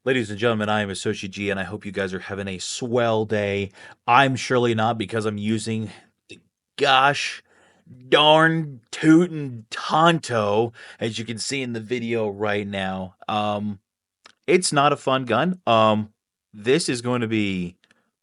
Ladies and gentlemen, I am Associate G, and I hope you guys are having a swell day. I'm surely not because I'm using the gosh darn tootin' Tanto, as you can see in the video right now. It's not a fun gun. This is going to be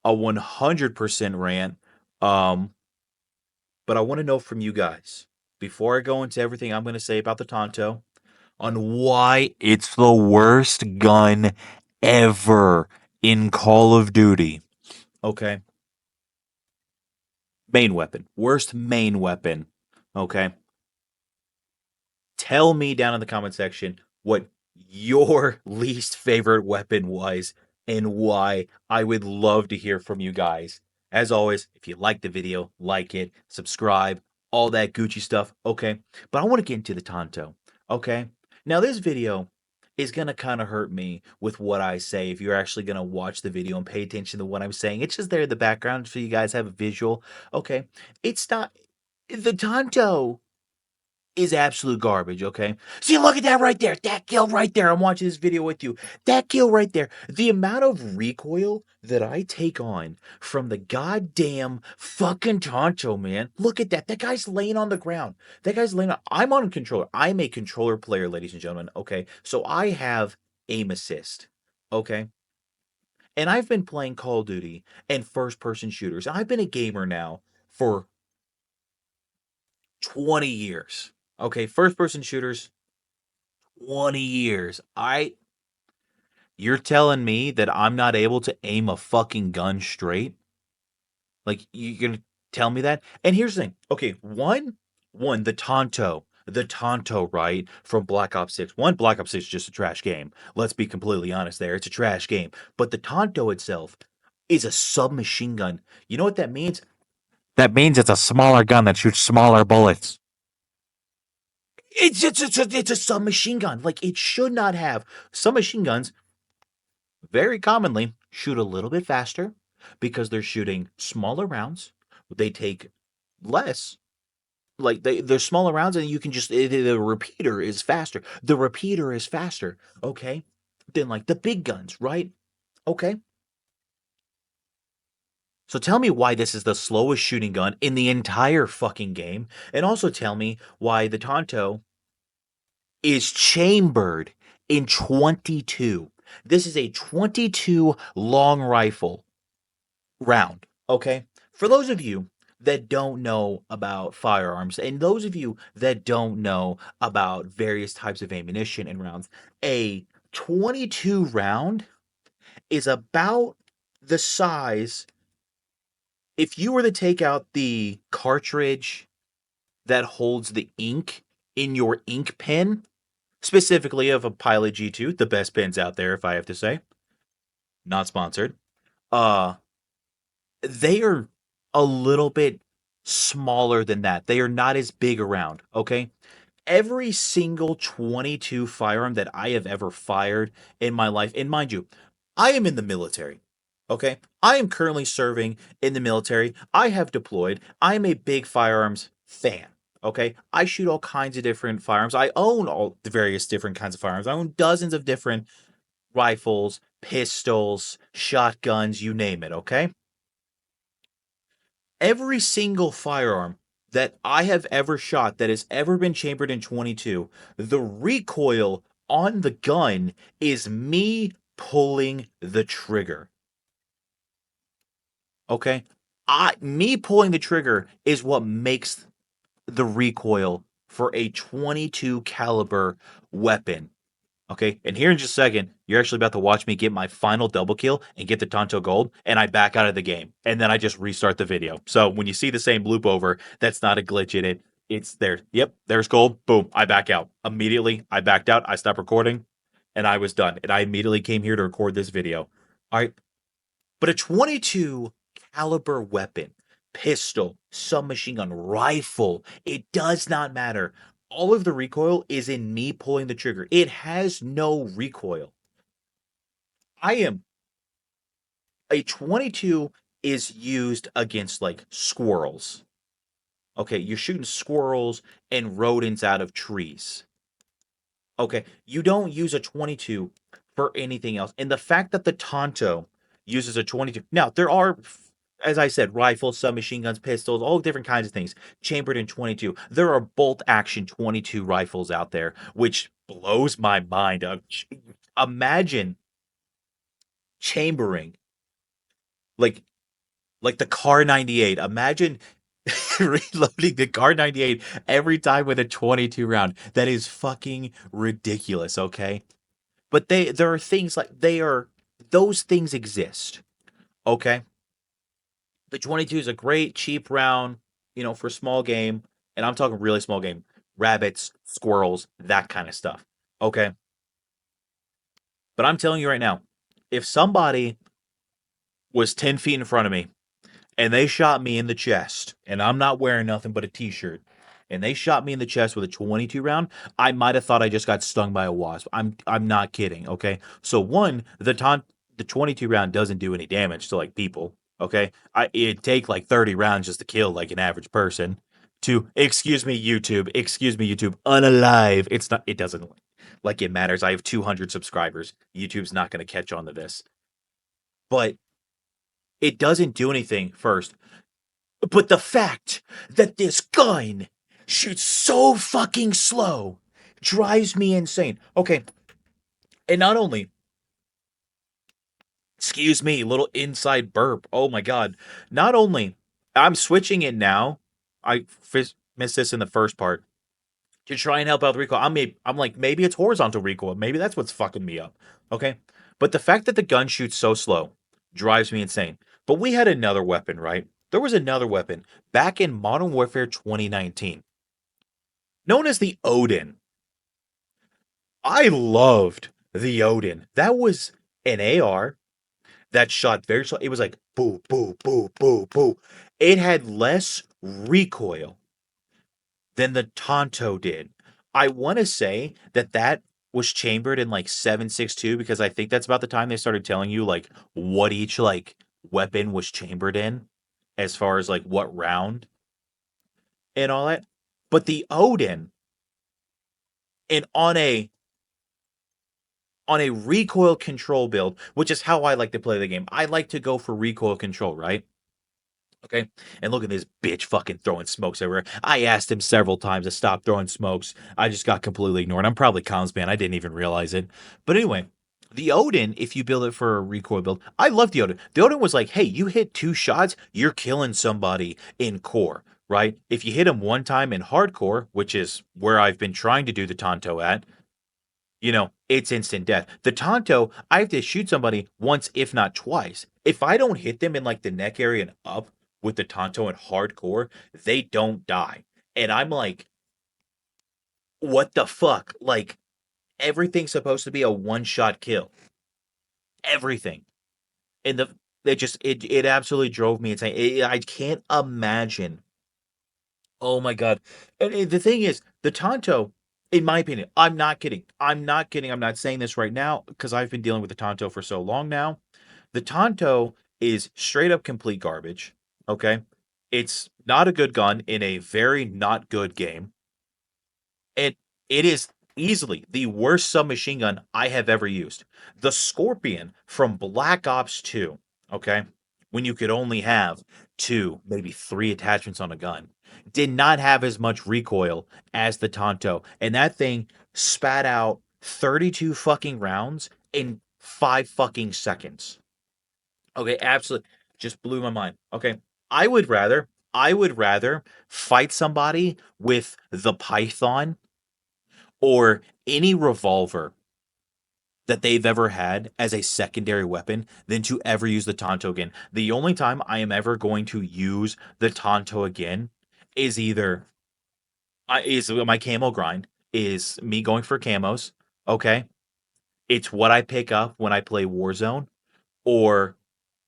a 100% rant. Um, but I want to know from you guys before I go into everything I'm going to say about the Tanto on why it's the worst gun ever in Call of Duty. Okay. Main weapon. Worst main weapon. Okay. Tell me down in the comment section what your least favorite weapon was and why. I would love to hear from you guys. As always, if you like the video, like it, subscribe, all that Gucci stuff. Okay. But I want to get into the Tonto. Okay. Now, this video is going to kind of hurt me with what I say if you're actually going to watch the video and pay attention to what I'm saying. It's just there in the background so you guys have a visual. Okay. It's not. The Tonto is absolute garbage, okay? See, look at that right there. That kill right there. I'm watching this video with you. That kill right there. The amount of recoil that I take on from the goddamn fucking Tanto, man. Look at that. That guy's laying on the ground. That guy's laying on. I'm on a controller. I'm a controller player, ladies and gentlemen, okay? So I have aim assist, okay? And I've been playing Call of Duty and first person shooters. I've been a gamer now for 20 years. Okay, first person shooters, 20 years. You're telling me that I'm not able to aim a fucking gun straight? Like you're gonna tell me that? And here's the thing. Okay, one, the Tonto, right, from Black Ops 6. One, Black Ops 6 is just a trash game. Let's be completely honest there. It's a trash game. But the Tonto itself is a submachine gun. You know what that means? That means it's a smaller gun that shoots smaller bullets. It's a submachine gun. Like it should not have. Submachine guns very commonly shoot a little bit faster because they're shooting smaller rounds. They take less. Like they're smaller rounds, and you can just the repeater is faster. The repeater is faster. Okay, than like the big guns, right? Okay. So tell me why this is the slowest shooting gun in the entire fucking game, and also tell me why the Tonto is chambered in 22. This is a 22 long rifle round. Okay. For those of you that don't know about firearms and those of you that don't know about various types of ammunition and rounds, a 22 round is about the size. If you were to take out the cartridge that holds the ink in your ink pen, specifically of a Pilot G2, the best pens out there, if I have to say, not sponsored. Uh, they are a little bit smaller than that. They are not as big around, okay? Every single 22 firearm that I have ever fired in my life, and mind you, I am in the military, okay? I am currently serving in the military. I have deployed. I am a big firearms fan, okay? I shoot all kinds of different firearms. I own all the various different kinds of firearms. I own dozens of different rifles, pistols, shotguns, you name it, okay? Every single firearm that I have ever shot that has ever been chambered in 22, the recoil on the gun is me pulling the trigger. Okay? Me pulling the trigger is what makes the recoil for a 22 caliber weapon. Okay, and here in just a second, you're actually about to watch me get my final double kill and get the Tonto Gold, and I back out of the game, and then I just restart the video. So when you see the same loop over, that's not a glitch in it. It's there. Yep, there's gold. Boom, I back out. Immediately, I backed out. I stopped recording, and I was done. And I immediately came here to record this video. All right, but a 22 caliber weapon, pistol, submachine gun, rifle, it does not matter. All of the recoil is in me pulling the trigger. It has no recoil. I am a 22 is used against like squirrels. Okay, you're shooting squirrels and rodents out of trees. Okay, you don't use a 22 for anything else. And the fact that the Tanto uses a 22. Now, there are, as I said, rifles, submachine guns, pistols, all different kinds of things chambered in 22. There are bolt action 22 rifles out there, which blows my mind. Imagine chambering like the Car 98. Imagine reloading the Car 98 every time with a 22 round. That is fucking ridiculous, okay? But there are things like they are those things exist. Okay. The 22 is a great cheap round, for small game, and I'm talking really small game. Rabbits, squirrels, that kind of stuff. Okay. But I'm telling you right now, if somebody was 10 feet in front of me and they shot me in the chest, and I'm not wearing nothing but a t-shirt, and they shot me in the chest with a 22 round, I might have thought I just got stung by a wasp. I'm not kidding, okay? So one, the 22 round doesn't do any damage to like people, okay? It'd take like 30 rounds just to kill like an average person. To excuse me YouTube, unalive. It doesn't like it matters. I have 200 subscribers. YouTube's not going to catch on to this. But it doesn't do anything first. But the fact that this gun shoots so fucking slow drives me insane. Okay. And not only, excuse me, little inside burp. Oh my God. Not only, I'm switching it now. Missed this in the first part to try and help out the recoil. I'm like, maybe it's horizontal recoil. Maybe that's what's fucking me up. Okay. But the fact that the gun shoots so slow drives me insane. But we had another weapon, right? There was another weapon back in Modern Warfare 2019, known as the Odin. I loved the Odin. That was an AR that shot very slow. It was like boo, boo, boo, boo, boo. It had less recoil than the Tanto did. I want to say that was chambered in like 7.62 because I think that's about the time they started telling you like what each like weapon was chambered in as far as like what round and all that. But the Odin and on a recoil control build, which is how I like to play the game. I like to go for recoil control, right? Okay. And look at this bitch fucking throwing smokes everywhere. I asked him several times to stop throwing smokes. I just got completely ignored. I'm probably comms man. I didn't even realize it. But anyway, the Odin, if you build it for a recoil build, I love the Odin. The Odin was like, hey, you hit 2 shots, you're killing somebody in core, right? If you hit him one time in hardcore, which is where I've been trying to do the Tanto at, it's instant death. The Tanto, I have to shoot somebody once, if not twice. If I don't hit them in like the neck area and up with the Tanto and hardcore, they don't die. And I'm like, what the fuck? Like, everything's supposed to be a one-shot kill. Everything. And it absolutely drove me insane. I can't imagine. Oh my God. And the thing is, the Tanto, in my opinion, I'm not kidding. I'm not kidding. I'm not saying this right now because I've been dealing with the Tanto for so long now. The Tanto is straight up complete garbage. Okay. It's not a good gun in a very not good game. It it is easily the worst submachine gun I have ever used. The Scorpion from Black Ops 2, okay, when you could only have two, maybe three attachments on a gun, did not have as much recoil as the Tanto. And that thing spat out 32 fucking rounds in 5 fucking seconds. Okay, absolutely. Just blew my mind. Okay. I would rather fight somebody with the Python or any revolver that they've ever had as a secondary weapon than to ever use the Tanto again. The only time I am ever going to use the Tanto again is either is my camo grind, is me going for camos. Okay. It's what I pick up when I play Warzone, or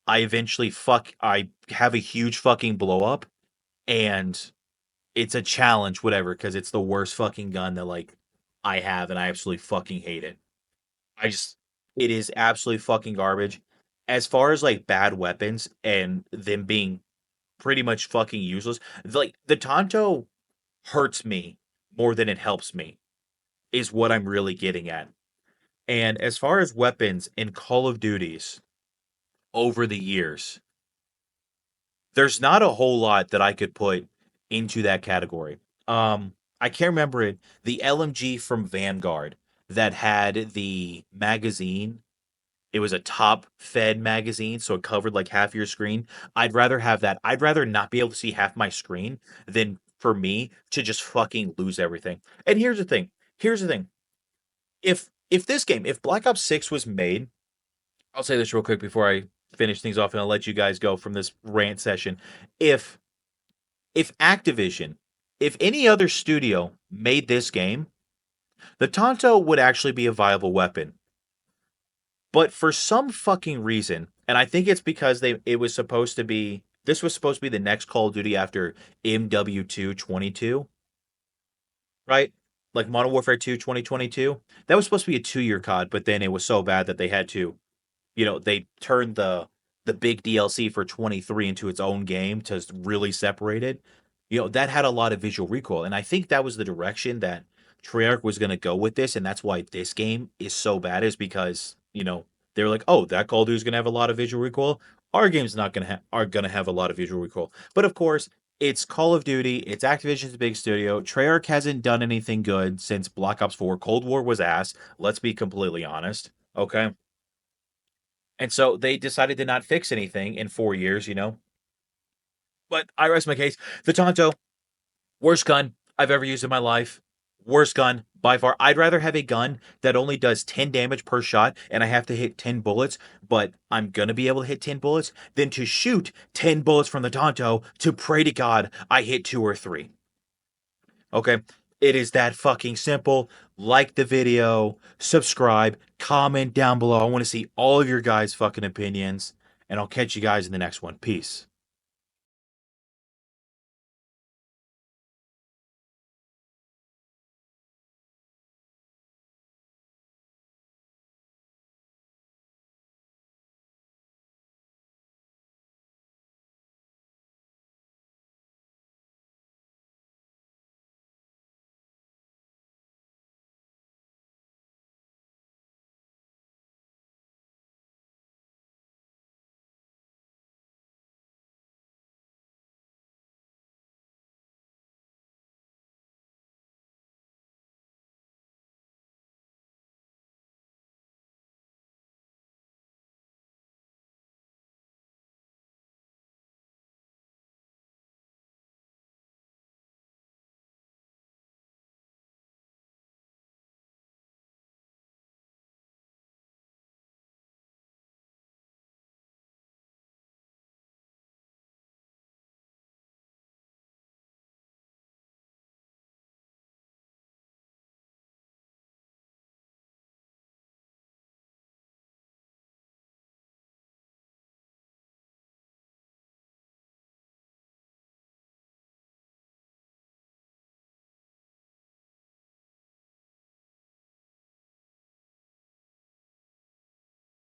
I have a huge fucking blow up and it's a challenge, whatever, because it's the worst fucking gun that like I have and I absolutely fucking hate it. I just it is absolutely fucking garbage. As far as like bad weapons and them being pretty much fucking useless, like the Tanto hurts me more than it helps me, is what I'm really getting at. And as far as weapons in Call of Duties over the years, there's not a whole lot that I could put into that category. I can't remember it. The LMG from Vanguard that had the magazine, it was a top fed magazine, so it covered like half your screen. I'd rather have that. I'd rather not be able to see half my screen than for me to just fucking lose everything. And here's the thing. Here's the thing. If this game, if Black Ops 6 was made, I'll say this real quick before I finish things off and I'll let you guys go from this rant session. If if Activision, if any other studio made this game, the Tanto would actually be a viable weapon. But for some fucking reason, and I think it's because it was supposed to be this was supposed to be the next Call of Duty after MW2 22, right? Like Modern Warfare 2 2022. That was supposed to be a 2-year COD, but then it was so bad that they had to, they turned the big DLC for 23 into its own game to really separate it. That had a lot of visual recoil, and I think that was the direction that Treyarch was going to go with this, and that's why this game is so bad. Is because they were like, oh, that Call of Duty is going to have a lot of visual recoil. Our game's not going to are going to have a lot of visual recoil, but of course. It's Call of Duty. It's Activision's big studio. Treyarch hasn't done anything good since Black Ops 4. Cold War was ass. Let's be completely honest. Okay. And so they decided to not fix anything in 4 years. But I rest my case. The Tanto, worst gun I've ever used in my life. Worst gun by far. I'd rather have a gun that only does 10 damage per shot and I have to hit 10 bullets, but I'm going to be able to hit 10 bullets than to shoot 10 bullets from the Tanto to pray to God I hit 2 or 3. Okay? It is that fucking simple. Like the video, subscribe, comment down below. I want to see all of your guys' fucking opinions, and I'll catch you guys in the next one. Peace.